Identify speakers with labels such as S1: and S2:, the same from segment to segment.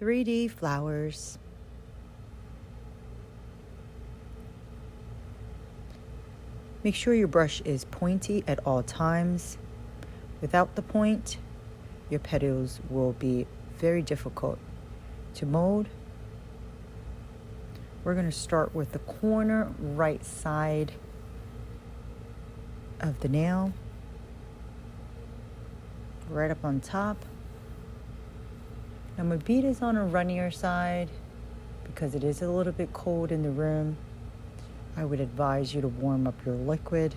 S1: 3D flowers. Make sure your brush is pointy at all times. Without the point, your petals will be very difficult to mold. We're going to start with the corner right side of the nail, right up on top. Now my bead is on a runnier side because it is a little bit cold in the room. I would advise you to warm up your liquid.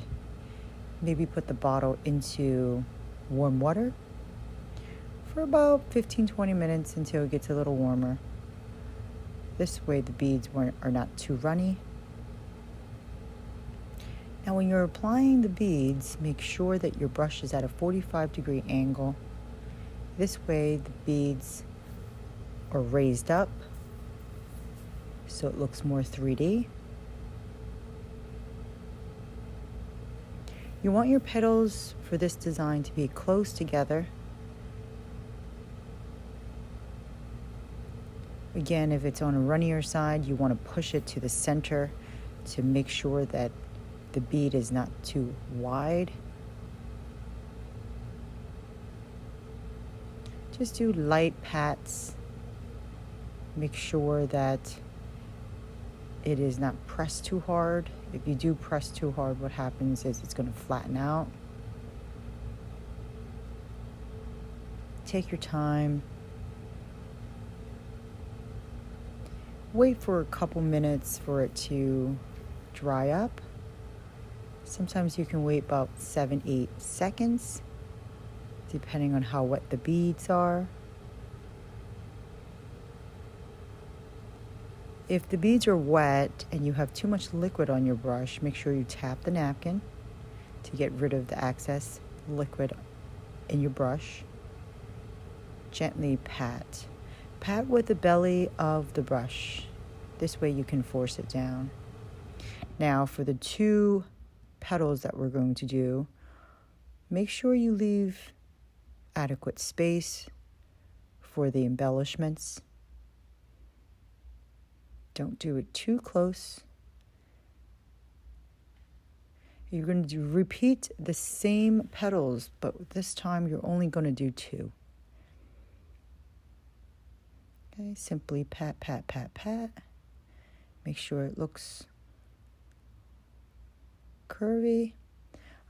S1: Maybe put the bottle into warm water for about 15-20 minutes until it gets a little warmer. This way the beads are not too runny. Now when you're applying the beads, make sure that your brush is at a 45-degree angle. This way the beads are raised up so it looks more 3D. You want your petals for this design to be close together. Again, if it's on a runnier side, you want to push it to the center to make sure that the bead is not too wide. Just do light pats. Make sure that it is not pressed too hard. If you do press too hard, what happens is it's going to flatten out. Take your time. Wait for a couple minutes for it to dry up. Sometimes you can wait about 7-8 seconds, depending on how wet the beads are. If the beads are wet and you have too much liquid on your brush, make sure you tap the napkin to get rid of the excess liquid in your brush. Gently pat. Pat with the belly of the brush. This way you can force it down. Now for the 2 petals that we're going to do, make sure you leave adequate space for the embellishments. Don't do it too close. You're going to repeat the same petals, but this time you're only going to do 2. Okay, simply pat, pat, pat, pat. Make sure it looks curvy.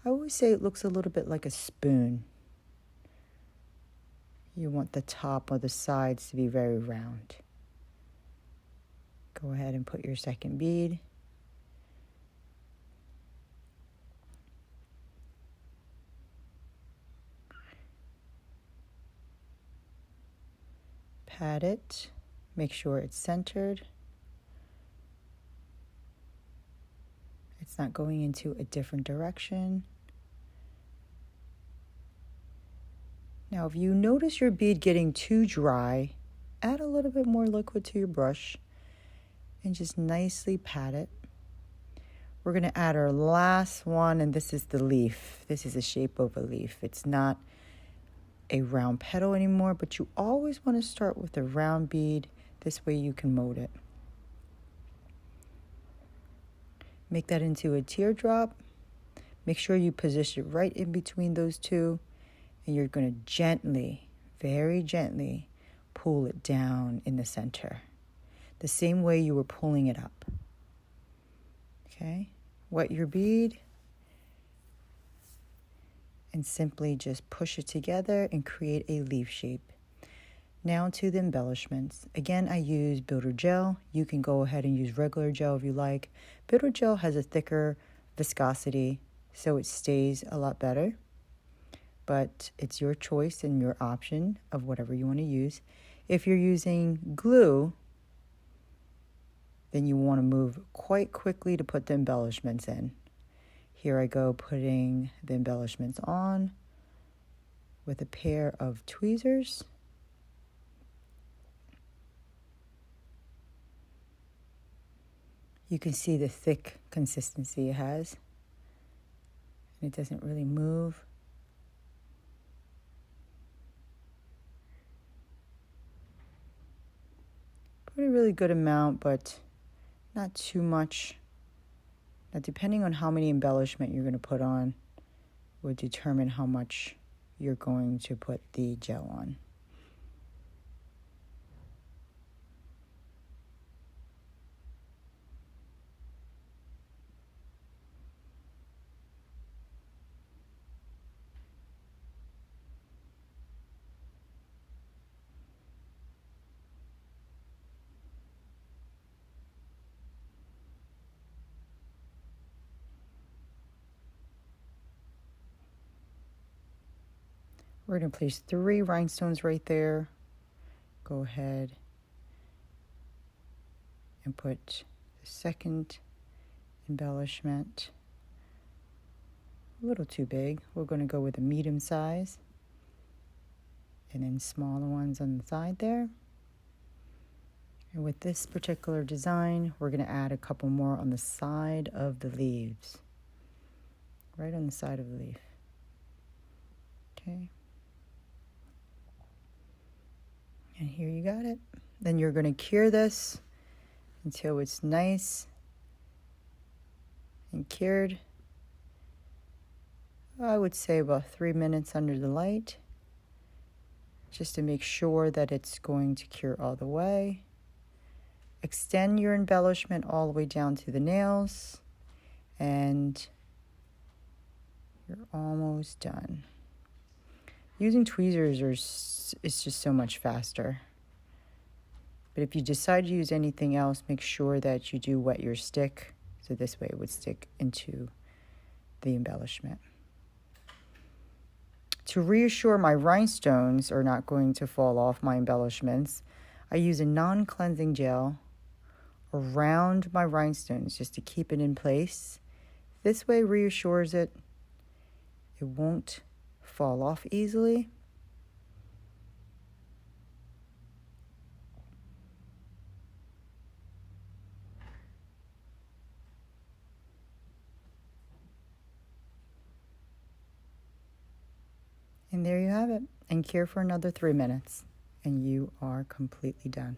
S1: I always say it looks a little bit like a spoon. You want the top or the sides to be very round. Go ahead and put your second bead. Pat it. Make sure it's centered. It's not going into a different direction. Now, if you notice your bead getting too dry, add a little bit more liquid to your brush and just nicely pat it. We're going to add our last one, and this is the leaf. This is the shape of a leaf. It's not a round petal anymore, but you always want to start with a round bead. This way you can mold it. Make that into a teardrop. Make sure you position it right in between those 2, and you're going to gently, very gently, pull it down in the center, the same way you were pulling it up. Okay, wet your bead and simply just push it together and create a leaf shape. Now to the embellishments. Again, I use builder gel. You can go ahead and use regular gel if you like. Builder gel has a thicker viscosity, so it stays a lot better. But it's your choice and your option of whatever you want to use. If you're using glue, then you want to move quite quickly to put the embellishments in. Here I go putting the embellishments on with a pair of tweezers. You can see the thick consistency it has, and it doesn't really move. Put a really good amount, but not too much. Now, depending on how many embellishment you're going to put on will determine how much you're going to put the gel on. We're going to place 3 rhinestones right there. Go ahead and put the second embellishment. A little too big. We're going to go with a medium size. And then smaller ones on the side there. And with this particular design, we're going to add a couple more on the side of the leaves. Right on the side of the leaf. Okay. And here you got it. Then you're going to cure this until it's nice and cured. I would say about 3 minutes under the light, just to make sure that it's going to cure all the way. Extend your embellishment all the way down to the nails, and you're almost done. Using tweezers is just so much faster. But if you decide to use anything else, make sure that you do wet your stick, so this way it would stick into the embellishment. To reassure my rhinestones are not going to fall off my embellishments, I use a non-cleansing gel around my rhinestones just to keep it in place. This way reassures it. It won't fall off easily. And there you have it. And cure for another 3 minutes. And you are completely done.